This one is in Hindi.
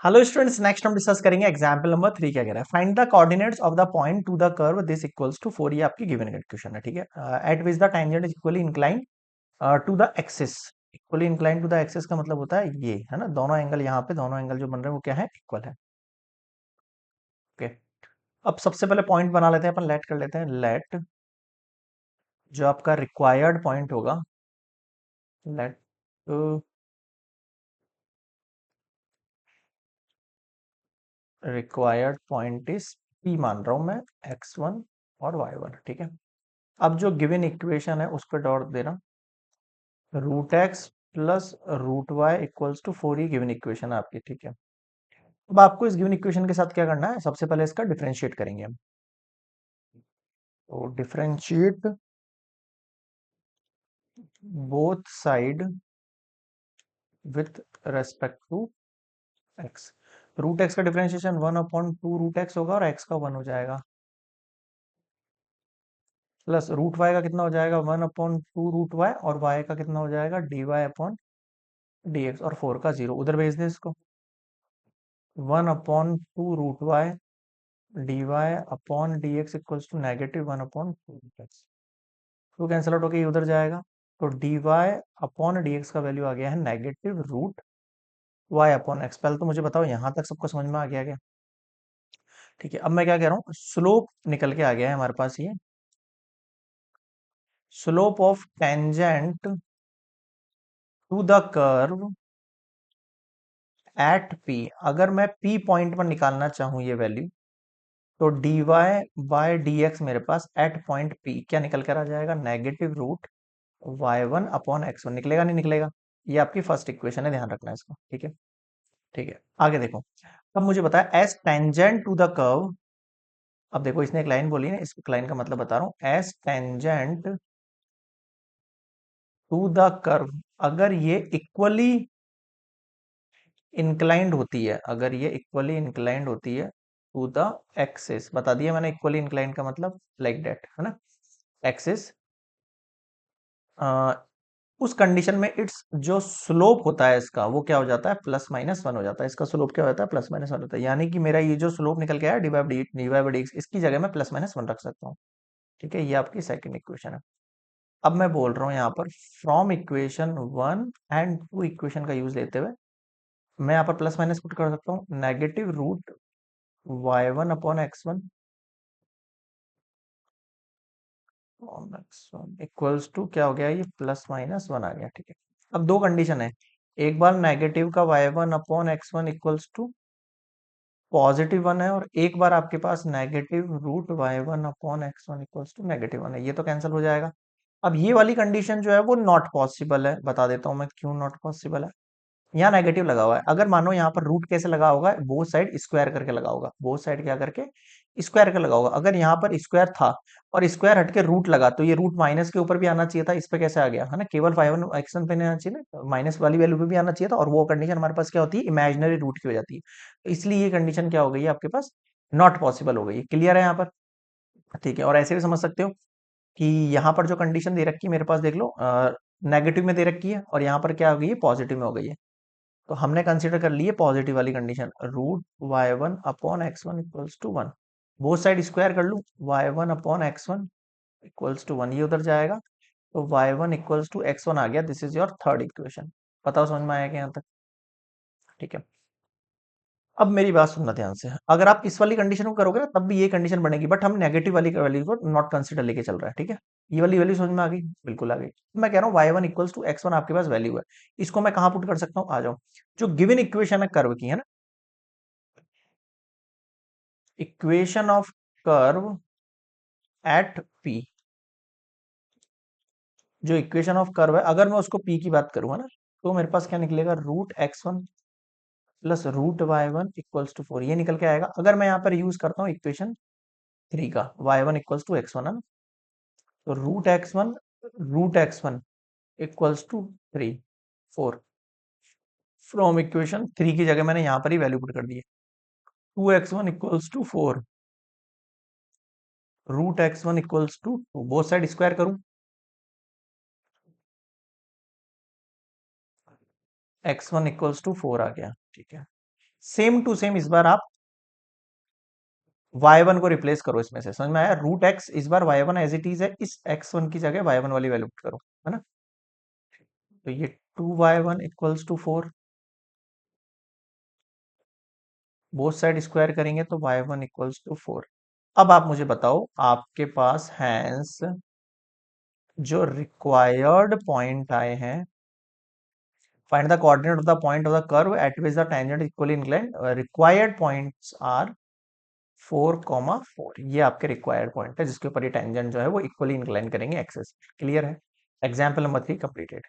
हेलो स्टूडेंट्स, नेक्स्ट हम डिस्कस करेंगे एग्जांपल नंबर 3। क्या कह रहा है, find the coordinates of the point to the curve this equals to 4। ये आपकी गिवन इक्वेशन है, ठीक है। At which the tangent is equally incline to the axis. Equally incline to the axis का मतलब होता है ये है ना, दोनों एंगल यहाँ पे दोनों एंगल जो बन रहे हैं वो क्या है, इक्वल है। ओके, अब सबसे पहले पॉइंट बना लेते हैं अपन, लेट कर लेते हैं। लेट जो आपका रिक्वायर्ड पॉइंट होगा, late required point is P मान रहा हूं मैं, x1 और y1, ठीक है। अब जो गिवन इक्वेशन है उस पर डॉट देना, root x plus root y equals to 4। ही गिवन इक्वेशन है आपकी, ठीक है। अब आपको इस गिवन इक्वेशन के साथ क्या करना है, सबसे पहले इसका डिफरेंशिएट करेंगे हम। तो differentiate both side with respect to x. Root x का डिफरेंशिएशन 1/2 रूट एक्स होगा और एक्स का 1 हो जाएगा, प्लस रूट वाई का कितना हो जाएगा, 1/2 रूट वाई, और वाई का कितना हो जाएगा, d y upon d x, और 4 का 0 उधर भेज दे इसको। 1/2 root y d y upon d x equals to -1/2 एक्स। तो कैंसिल आउट होकर ये उधर जाएगा, तो d y upon d x का वैल्यू आ गया है -√y अपॉन एक्स। पहले तो मुझे बताओ यहां तक सबको समझ में आ गया क्या? ठीक है, अब मैं क्या कह रहा हूँ, स्लोप निकल के आ गया है हमारे पास। ये slope of tangent to the curve at P. अगर मैं पी पॉइंट पर निकालना चाहूं ये वैल्यू, तो d y by d x मेरे पास एट पॉइंट पी क्या निकल कर आ जाएगा, -√y1/x1। निकलेगा नहीं निकलेगा? ये आपकी फर्स्ट इक्वेशन है, ध्यान रखना है इसको, ठीक है। ठीक है, आगे देखो। अब मुझे बताया as tangent to the curve. अब देखो इसने एक लाइन बोली है, इस लाइन का मतलब बता रहा हूं, as tangent to the curve. अगर ये इक्वली इंक्लाइंड होती है, अगर ये इक्वली इंक्लाइंड होती है टू द एक्सिस, बता दिया मैंने इक्वली इंक्लाइंड का मतलब, लाइक दैट है ना, एक्सिस। उस कंडीशन में इट्स जो स्लोप होता है इसका वो क्या हो जाता है, +-1 हो जाता है। इसका स्लोप क्या होता है, +-1 होता है। यानी कि मेरा ये जो स्लोप निकल के आया dy/dx, इसकी जगह मैं +-1 रख सकता हूँ, ठीक है। ये आपकी सेकंड इक्वेशन है। अब मैं बोल रहा हूँ यहाँ पर, फ्रॉम इक्वेशन 1 एंड 2 इक्वेशन का यूज लेते हुए मैं यहाँ पर +-, पुट कर सकता हूँ, -√y1/x1 इक्वल्स टू क्या हो गया, ये +-1 आ गया, ठीक है। अब दो कंडीशन है, एक बार नेगेटिव का y1/x1 इक्वल्स टू +1 है, और एक बार आपके पास -√y1/x1 इक्वल्स टू -1 है। ये तो कैंसिल हो जाएगा। अब ये वाली कंडीशन जो है वो नॉट पॉसिबल है, बता देता हूं मैं क्यों नॉट पॉसिबल है। यहाँ नेगेटिव लगा हुआ है, अगर मानो यहाँ पर रूट कैसे लगा होगा, बोथ साइड स्क्वायर करके लगा होगा, बोथ साइड क्या करके स्क्वायर करके लगा होगा। अगर यहाँ पर स्क्वायर था और स्क्वायर हट के रूट लगा, तो ये रूट माइनस के ऊपर भी आना चाहिए था, इस पे कैसे आ गया है ना, केवल 5/1 पे नहीं आना चाहिए ना, माइनस वाली वैल्यू पे भी आना चाहिए था, और वो कंडीशन हमारे पास क्या होती है, इमेजिनरी रूट की हो जाती है। तो इसलिए ये कंडीशन क्या हो गई है आपके पास, नॉट पॉसिबल हो गई है। क्लियर है यहाँ पर? ठीक है, और ऐसे भी समझ सकते हो कि यहाँ पर जो कंडीशन दे रखी है मेरे पास, देख लो, नेगेटिव में दे रखी है, और यहाँ पर क्या हो गई है, पॉजिटिव में हो गई है। तो हमने कंसीडर कर ली है पॉजिटिव वाली condition, √y1/x1 equals to 1। Both side square कर लूं, y1/x1 इक्वल्स टू 1, ये उधर जाएगा, तो y1 इक्वल्स टू x1 आ गया। This is your third equation. बताओ समझ में आया क्या यहाँ तक? ठीक है, अब मेरी बात सुनना ध्यान से। अगर आप इस वाली कंडीशन को करोगे ना, तब भी ये कंडीशन बनेगी, बट हम नेगेटिव वाली वैल्यू को नॉट कंसिडर लेके चल रहा है, ठीक है। ये वाली वैल्यू समझ में आ गई, बिल्कुल आ गई। मैं कह रहा हूँ y1 इक्वल्स टू x1 आपके पास वैल्यू है, इसको मैं कहाँ पुट कर सकता हूँ, आ जाओ। जो गिवन इक्वेशन है कर्व की, है ना, equation of curve at P, जो इक्वेशन ऑफ कर्व है, अगर मैं उसको पी की बात करूंगा ना, तो मेरे पास क्या निकलेगा, √x1 plus √y1 equals to 4, ये निकल के आएगा। अगर मैं यहाँ पर यूज करता हूँ इक्वेशन 3 का, y1 इक्वल्स टू x1 है ना, तो √x1 equals to 3 4, from equation 3 की जगह मैंने यहाँ पर ही वैल्यू पुट कर दी है, 2x1 equals to 4, √x1 equals to 2, both side square करूं, x1 इक्वल्स टू 4 आ गया, ठीक है। सेम टू सेम इस बार आप y1 को रिप्लेस करो इसमें से, समझ में आया? रूट एक्स इस बार y1 एज इट इज है, इस x1 की जगह y1 वाली वैल्यू पुट करो, है ना? तो ये 2y1 equals to 4, both side square करेंगे तो y1 इक्वल्स टू 4। अब आप मुझे बताओ, आपके पास हैंस जो रिक्वायर्ड पॉइंट आए हैं, find the coordinate of the point of the curve at which the tangent equally inclined, required points are 4,4। ये आपके रिक्वायर्ड पॉइंट है जिसके ऊपर ये टेंजेंट जो है वो इक्वली इंक्लाइन करेंगे एक्सेस। क्लियर है? Example number 3 completed.